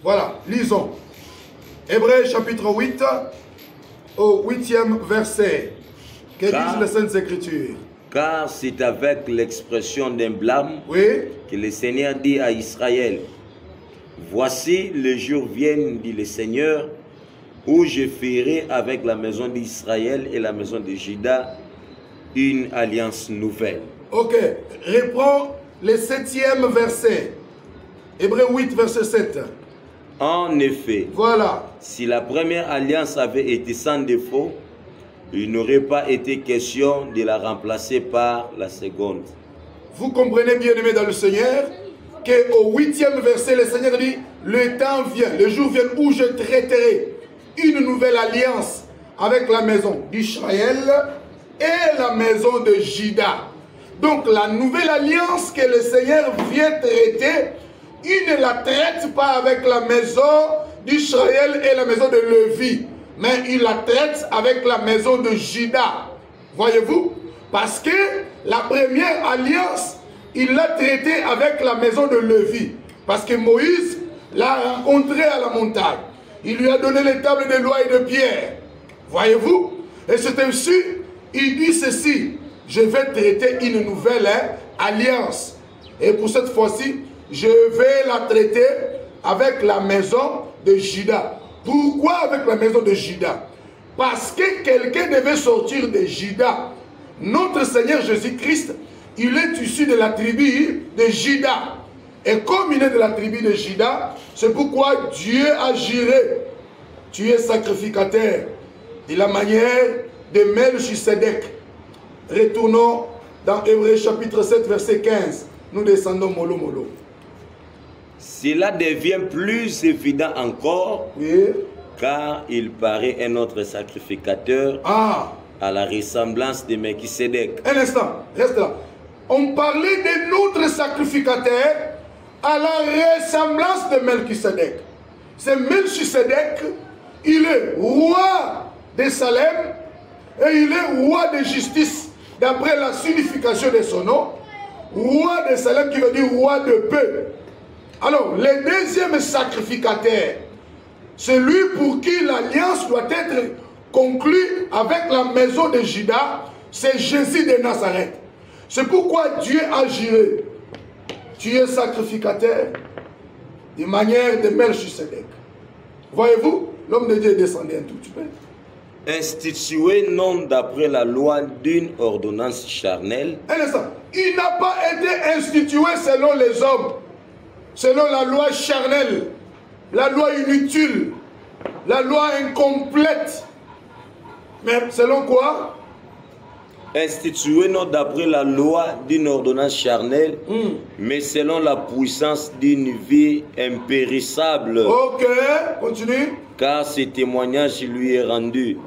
Voilà, lisons. Hébreux chapitre 8, au 8e verset. Que disent les Saintes Écritures? Car c'est avec l'expression d'un blâme que le Seigneur dit à Israël, voici les jours viennent, dit le Seigneur, où je ferai avec la maison d'Israël et la maison de Juda une alliance nouvelle. Ok, reprends le 7e verset. Hébreux 8, verset 7. En effet, voilà. Si la première alliance avait été sans défaut, il n'aurait pas été question de la remplacer par la seconde. Vous comprenez, bien-aimés dans le Seigneur, qu'au 8e verset, le Seigneur dit, le temps vient, le jour vient où je traiterai une nouvelle alliance avec la maison d'Israël et la maison de Juda. Donc la nouvelle alliance que le Seigneur vient traiter, il ne la traite pas avec la maison d'Israël et la maison de Lévi, mais il la traite avec la maison de Juda. Voyez-vous? Parce que la première alliance, il l'a traitée avec la maison de Lévi. Parce que Moïse l'a rencontré à la montagne. Il lui a donné les tables de loi et de pierre. Voyez-vous? Et c'est ainsi, il dit ceci, je vais traiter une nouvelle alliance. Et pour cette fois-ci, je vais la traiter avec la maison de Juda. Pourquoi avec la maison de Juda? Parce que quelqu'un devait sortir de Juda. Notre Seigneur Jésus-Christ, il est issu de la tribu de Juda. Et comme il est de la tribu de Juda, c'est pourquoi Dieu a juré. Tu es sacrificateur de la manière de Melchisedec. Retournons dans Hébreux chapitre 7, verset 15. Nous descendons mollo mollo. Cela devient plus évident encore, car il paraît un autre sacrificateur à la ressemblance de Melchisedec. Un instant, reste là. On parlait de notre sacrificateur à la ressemblance de Melchisedec. C'est Melchisedec, il est roi de Salem et il est roi de justice, d'après la signification de son nom. Roi de Salem qui veut dire roi de paix. Alors, le deuxième sacrificateur, celui pour qui l'alliance doit être conclue avec la maison de Juda, c'est Jésus de Nazareth. C'est pourquoi Dieu a juré. Tu es sacrificateur de manière de Melchisedec. Voyez-vous, l'homme de Dieu est descendu un tout petit peu. Institué non d'après la loi d'une ordonnance charnelle. Un instant, il n'a pas été institué selon les hommes, selon la loi charnelle, la loi inutile, la loi incomplète. Mais selon quoi? Institué non d'après la loi d'une ordonnance charnelle, mais selon la puissance d'une vie impérissable. Ok, continue. Car ce témoignage lui est rendu.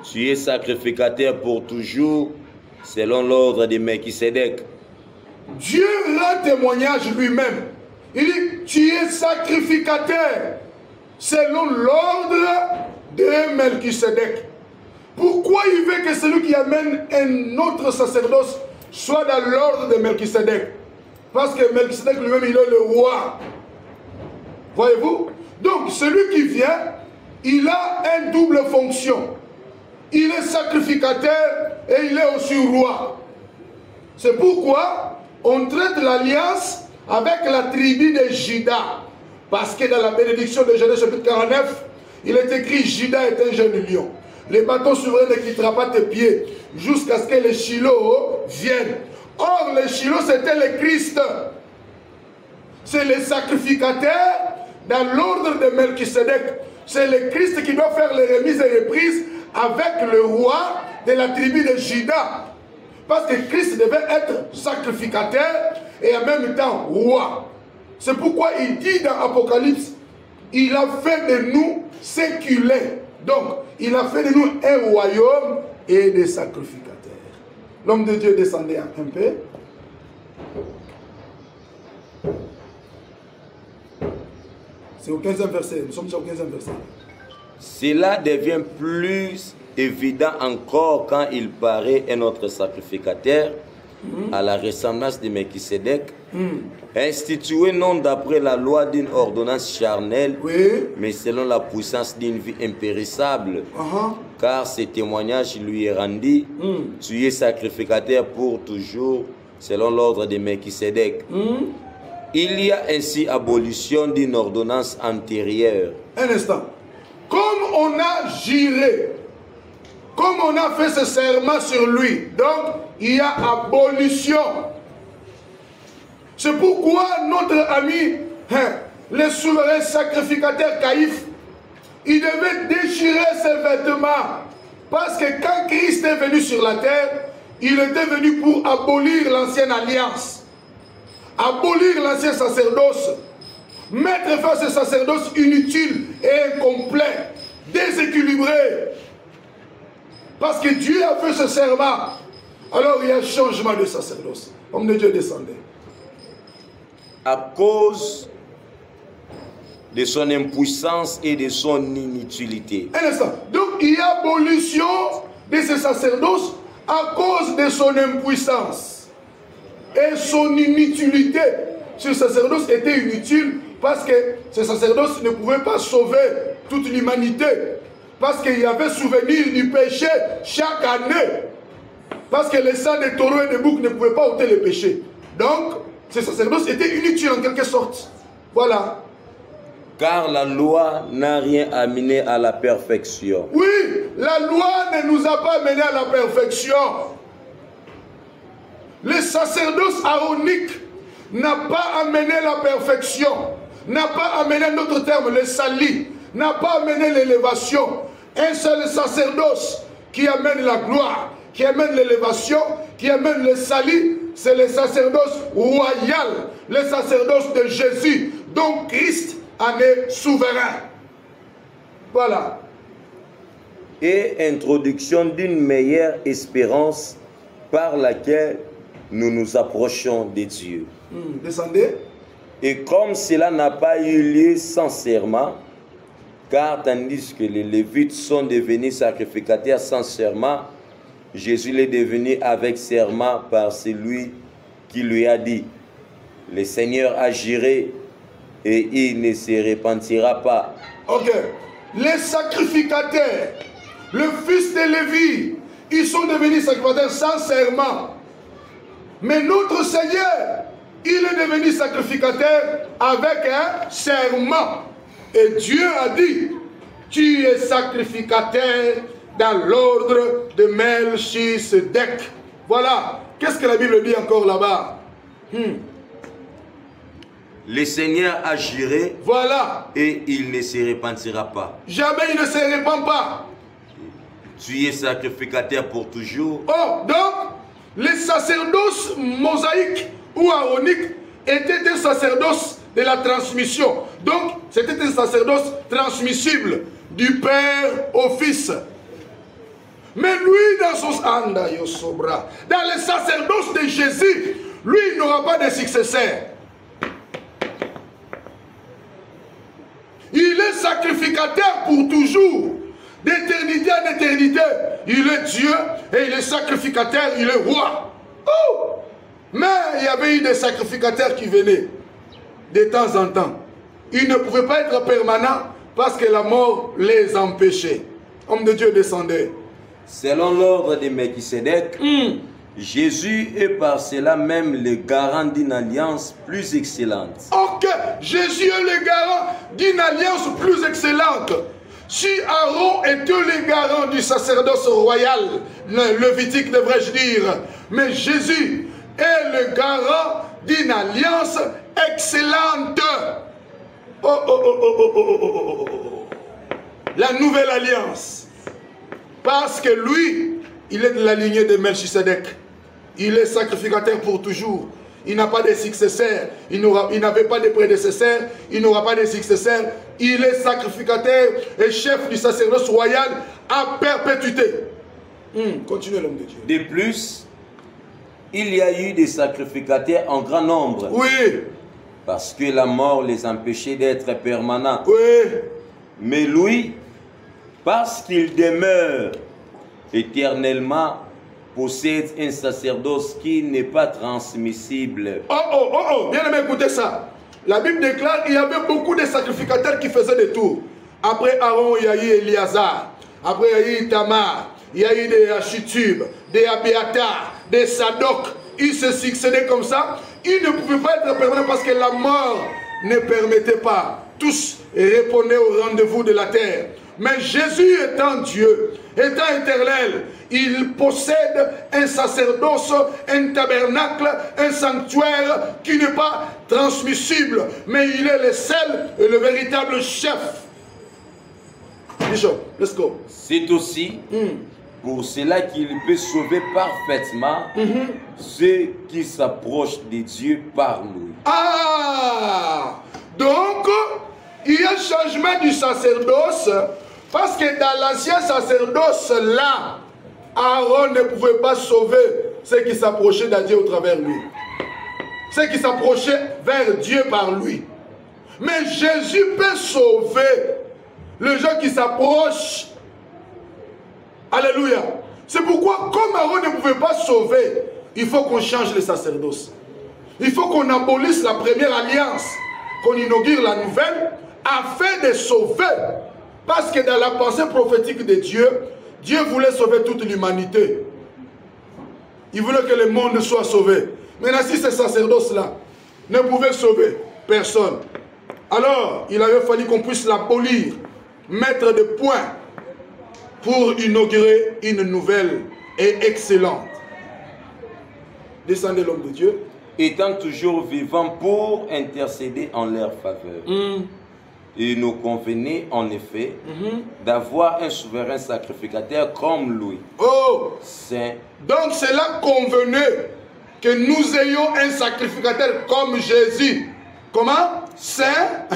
Tu es sacrificateur pour toujours, selon l'ordre de Melchisedec. Dieu rend témoignage lui-même. Il dit, tu es sacrificateur, selon l'ordre de Melchisedec. Pourquoi il veut que celui qui amène un autre sacerdoce soit dans l'ordre de Melchisedec? Parce que Melchisedec lui-même, il est le roi. Voyez-vous? Donc, celui qui vient, il a une double fonction. Il est sacrificateur et il est aussi roi. C'est pourquoi on traite l'alliance avec la tribu de Juda. Parce que dans la bénédiction de Genèse chapitre 49, il est écrit, Juda est un jeune lion. Les bâtons souverains ne quittera pas tes pieds jusqu'à ce que les Shiloh viennent. Or, les Shiloh, c'était le Christ. C'est le sacrificateur dans l'ordre de Melchisedec. C'est le Christ qui doit faire les remises et reprises avec le roi de la tribu de Juda. Parce que Christ devait être sacrificateur et en même temps roi. C'est pourquoi il dit dans Apocalypse, il a fait de nous séculaires. Donc, il a fait de nous un royaume et des sacrificateurs. L'homme de Dieu descendait un peu. C'est au 15e verset. Nous sommes au 15e verset. Cela devient plus évident encore quand il paraît un autre sacrificateur à la ressemblance de Melchisédek, institué non d'après la loi d'une ordonnance charnelle, mais selon la puissance d'une vie impérissable, car ce témoignage lui est rendu, tu es sacrificateur pour toujours, selon l'ordre de Melchisédek. Il y a ainsi abolition d'une ordonnance antérieure. Un instant. Comme on a juré, comme on a fait ce serment sur lui, donc il y a abolition. C'est pourquoi notre ami, le souverain sacrificateur Caïphe, il devait déchirer ses vêtements. Parce que quand Christ est venu sur la terre, il était venu pour abolir l'ancienne alliance, abolir l'ancien sacerdoce, mettre fin à ce sacerdoce inutile et incomplet, déséquilibré. Parce que Dieu a fait ce serment. Alors il y a un changement de sacerdoce. Homme de Dieu descendait. À cause de son impuissance et de son inutilité. Un instant. Donc il y a abolition de ce sacerdoce à cause de son impuissance et son inutilité. Ce sacerdoce était inutile parce que ce sacerdoce ne pouvait pas sauver toute l'humanité. Parce qu'il y avait souvenir du péché chaque année. Parce que le sang des taureaux et des boucs ne pouvait pas ôter le péché. Donc, ce sacerdoce était inutile en quelque sorte. Voilà. Car la loi n'a rien amené à la perfection. Oui, la loi ne nous a pas amené à la perfection. Le sacerdoce aaronique n'a pas amené la perfection, n'a pas amené, en d'autres termes, le salut, n'a pas amené l'élévation. Un seul sacerdoce qui amène la gloire, qui amène l'élévation, qui amène le salut, c'est le sacerdoce royal, le sacerdoce de Jésus, dont Christ en est souverain. Voilà. Et introduction d'une meilleure espérance par laquelle nous nous approchons de Dieu. Descendez. Et comme cela n'a pas eu lieu sans serment, car tandis que les Lévites sont devenus sacrificateurs sans serment, Jésus l'est devenu avec serment par celui qui lui a dit, le Seigneur agirait et il ne se repentira pas. Ok. Les sacrificateurs, le fils de Lévi, ils sont devenus sacrificateurs sans serment. Mais notre Seigneur, il est devenu sacrificateur avec un serment. Et Dieu a dit, tu es sacrificateur dans l'ordre de Melchisédek. Voilà. Qu'est-ce que la Bible dit encore là-bas? Le Seigneur agirait, voilà, et il ne se repentira pas. Jamais il ne se repent pas. Tu es sacrificateur pour toujours. Oh, donc, les sacerdoces mosaïques ou aaroniques étaient des sacerdoces de la transmission. Donc, c'était un sacerdoce transmissible du Père au Fils. Mais lui, dans son dans le sacerdoce de Jésus, lui, il n'aura pas de successeur. Il est sacrificateur pour toujours, d'éternité en éternité. Il est Dieu et il est sacrificateur, il est roi. Oh! Mais il y avait eu des sacrificateurs qui venaient de temps en temps. Ils ne pouvaient pas être permanents parce que la mort les empêchait. Homme de Dieu descendait. Selon l'ordre de Melchisédek, Jésus est par cela même le garant d'une alliance plus excellente. Ok, Jésus est le garant d'une alliance plus excellente. Si Aaron était le garant du sacerdoce royal, lévitique devrais-je dire, mais Jésus est le garant d'une alliance excellente. La nouvelle alliance. Parce que lui, il est de la lignée de Melchisédek. Il est sacrificateur pour toujours. Il n'a pas de successeur. Il n'avait pas de prédécesseur. Il n'aura pas de successeur. Il est sacrificateur et chef du sacerdoce royal à perpétuité. Continuez, l'homme de Dieu. De plus, il y a eu des sacrificateurs en grand nombre. Oui. Parce que la mort les empêchait d'être permanents. Oui. Mais lui, parce qu'il demeure éternellement possède un sacerdoce qui n'est pas transmissible. Bien aimé, écoutez ça. La Bible déclare qu'il y avait beaucoup de sacrificateurs qui faisaient des tours. Après Aaron, il y a eu Éléazar. Après, il y a eu Tamar. Il y a eu des Achitub, des Abiatar, des Sadok. Ils se succédaient comme ça. Ils ne pouvaient pas être permanents parce que la mort ne permettait pas. Tous répondaient au rendez-vous de la terre. Mais Jésus étant Dieu, étant éternel, il possède un sacerdoce, un tabernacle, un sanctuaire qui n'est pas transmissible. Mais il est le seul et le véritable chef. Bishop, let's go. C'est aussi pour cela qu'il peut sauver parfaitement ceux qui s'approchent de Dieu par lui. Ah! Donc, il y a un changement du sacerdoce, parce que dans l'ancien sacerdoce, là, Aaron ne pouvait pas sauver ceux qui s'approchaient de Dieu au travers de lui. Ceux qui s'approchaient vers Dieu par lui. Mais Jésus peut sauver les gens qui s'approchent. Alléluia. C'est pourquoi, comme Aaron ne pouvait pas sauver, il faut qu'on change le sacerdoce. Il faut qu'on abolisse la première alliance, qu'on inaugure la nouvelle, afin de sauver. Parce que dans la pensée prophétique de Dieu, Dieu voulait sauver toute l'humanité. Il voulait que le monde soit sauvé. Maintenant, si ce sacerdoce-là ne pouvait sauver personne, alors il avait fallu qu'on puisse l'abolir, mettre des points pour inaugurer une nouvelle et excellente. Descendez l'homme de Dieu. Étant toujours vivant pour intercéder en leur faveur. Il nous convenait en effet d'avoir un souverain sacrificateur comme lui. Saint. Donc cela convenait que nous ayons un sacrificateur comme Jésus. Comment? Saint,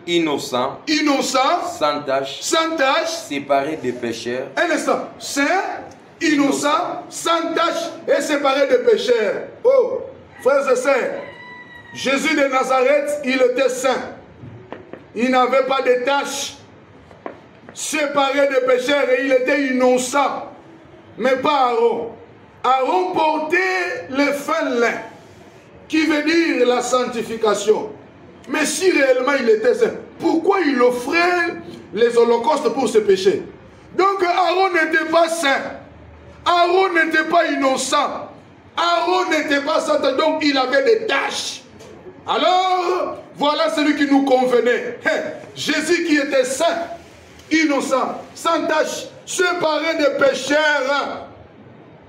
innocent, sans tache, séparé des pécheurs. Un instant. Saint, innocent, sans tache et séparé des pécheurs. Frères et sœurs, Jésus de Nazareth, il était saint. Il n'avait pas de tache, séparé des pécheurs, et il était innocent. Mais pas Aaron. Aaron portait le fin lin, qui veut dire la sanctification. Mais si réellement il était saint, pourquoi il offrait les holocaustes pour ses péchés? Donc Aaron n'était pas saint. Aaron n'était pas innocent. Aaron n'était pas saint, donc il avait des tâches. Alors, voilà celui qui nous convenait. Jésus qui était saint, innocent, sans tache, séparé des pécheurs.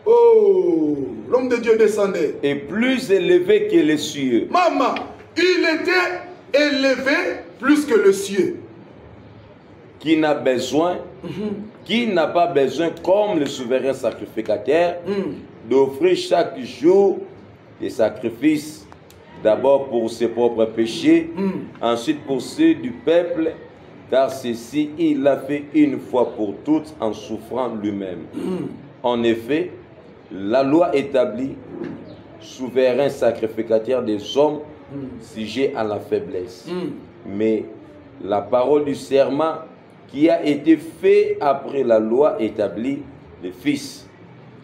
L'homme de Dieu descendait. Et plus élevé que les cieux. Maman, il était élevé plus que le ciel. Qui n'a besoin, qui n'a pas besoin, comme le souverain sacrificateur, d'offrir chaque jour des sacrifices. D'abord pour ses propres péchés, ensuite pour ceux du peuple, car ceci il l'a fait une fois pour toutes en souffrant lui-même. En effet, la loi établit souverain sacrificateur des hommes sujet à la faiblesse. Mais la parole du serment qui a été fait après la loi établit le Fils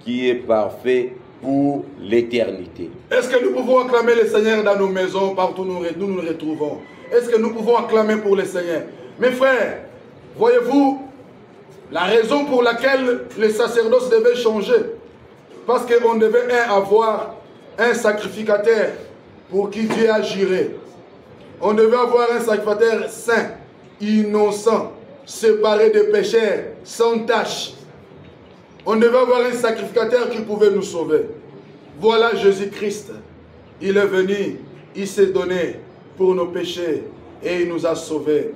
qui est parfait pour l'éternité. Est-ce que nous pouvons acclamer le Seigneur dans nos maisons, partout où nous nous retrouvons? Est-ce que nous pouvons acclamer pour le Seigneur? Mes frères, voyez-vous, la raison pour laquelle le sacerdoce devait changer, parce qu'on devait avoir un sacrificateur pour qui Dieu a juré. On devait avoir un sacrificateur saint, innocent, séparé des pécheurs, sans tache. On devait avoir un sacrificateur qui pouvait nous sauver. Voilà Jésus-Christ. Il est venu, il s'est donné pour nos péchés et il nous a sauvés.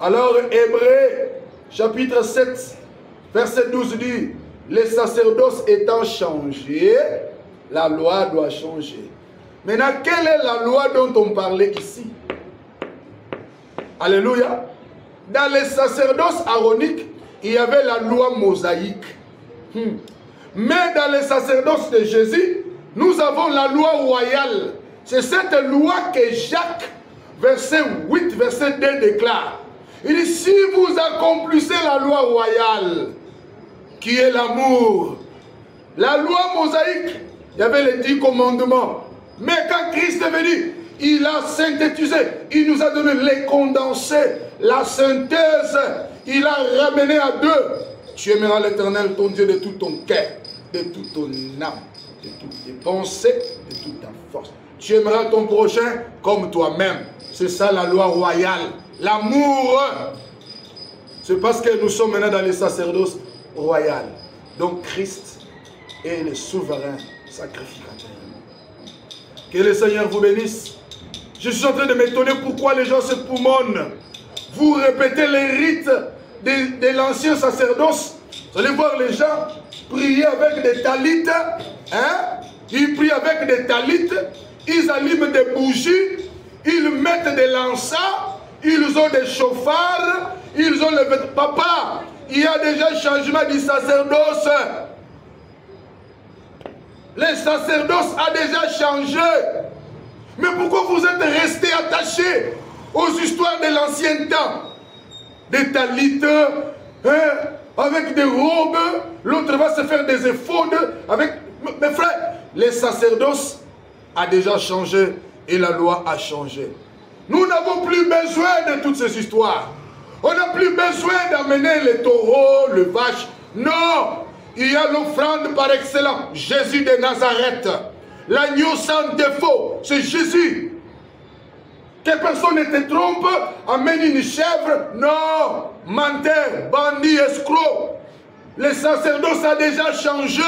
Alors, Hébreux, chapitre 7, verset 12 dit, les sacerdoces étant changés, la loi doit changer. Maintenant, quelle est la loi dont on parlait ici? Alléluia. Dans les sacerdoces aaroniques, il y avait la loi mosaïque. Mais dans les sacerdoces de Jésus, nous avons la loi royale. C'est cette loi que Jacques, verset 8, verset 2 déclare. Il dit, si vous accomplissez la loi royale, qui est l'amour, La loi mosaïque, il y avait les 10 commandements. Mais quand Christ est venu, il a synthétisé, il nous a donné les condensés, la synthèse, il a ramené à 2. Tu aimeras l'Éternel, ton Dieu, de tout ton cœur, de toute ton âme, de toutes tes pensées, de toute ta force. Tu aimeras ton prochain comme toi-même. C'est ça la loi royale. L'amour. C'est parce que nous sommes maintenant dans les sacerdoces royales. Donc Christ est le souverain sacrificateur. Que le Seigneur vous bénisse. Je suis en train de m'étonner pourquoi les gens se poumonnent. Vous répétez les rites de l'ancien sacerdoce. Vous allez voir les gens prier avec des talites. Hein? Ils prient avec des talites. Ils allument des bougies. Ils mettent des lanças. Ils ont des chauffards. Ils ont le... Papa, il y a déjà changement du sacerdoce. Le sacerdoce a déjà changé. Mais pourquoi vous êtes restés attachés aux histoires de l'ancien temps? Des talites, hein, avec des robes, l'autre va se faire des éphodes avec... Mes frères, le sacerdoce a déjà changé et la loi a changé. Nous n'avons plus besoin de toutes ces histoires. On n'a plus besoin d'amener les taureaux, les vaches. Non! Il y a l'offrande par excellence. Jésus de Nazareth. L'agneau sans défaut. C'est Jésus. Que personne ne te trompe. Amène une chèvre. Non! Menteur, bandit, escroc. Le sacerdoce a déjà changé.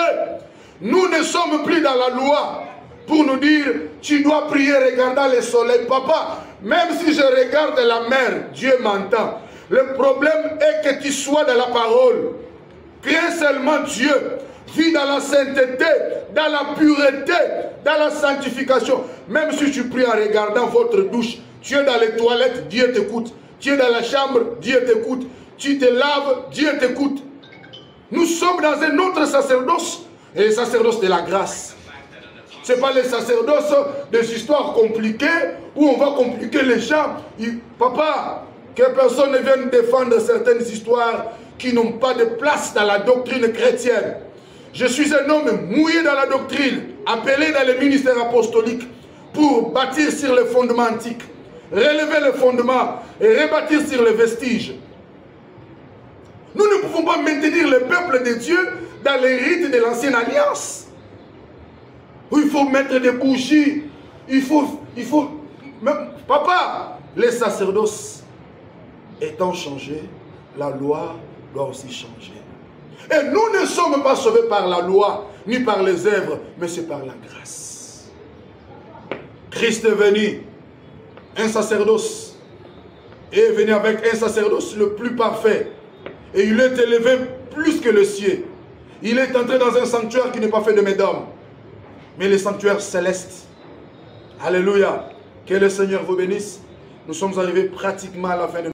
Nous ne sommes plus dans la loi pour nous dire tu dois prier regardant le soleil. Papa, même si je regarde la mer, Dieu m'entend. Le problème est que tu sois dans la parole. Crée seulement Dieu. Vis dans la sainteté, dans la pureté, dans la sanctification. Même si tu pries en regardant votre douche, tu es dans les toilettes, Dieu t'écoute. Tu es dans la chambre, Dieu t'écoute. Tu te laves, Dieu t'écoute. Nous sommes dans un autre sacerdoce, et le sacerdoce de la grâce. Ce n'est pas le sacerdoce des histoires compliquées, où on va compliquer les gens. Papa, que personne ne vienne défendre certaines histoires qui n'ont pas de place dans la doctrine chrétienne. Je suis un homme mouillé dans la doctrine, appelé dans le ministère apostolique pour bâtir sur les fondements antiques, relever les fondements et rebâtir sur les vestiges. Nous ne pouvons pas maintenir le peuple de Dieu dans les rites de l'ancienne alliance, où il faut mettre des bougies, il faut... Papa, les sacerdoces étant changés, la loi doit aussi changer. Et nous ne sommes pas sauvés par la loi, ni par les œuvres, mais c'est par la grâce. Christ est venu, un sacerdoce, et est venu avec un sacerdoce le plus parfait. Et il est élevé plus que le ciel. Il est entré dans un sanctuaire qui n'est pas fait de mes d'hommes, mais le sanctuaire céleste. Alléluia. Que le Seigneur vous bénisse. Nous sommes arrivés pratiquement à la fin de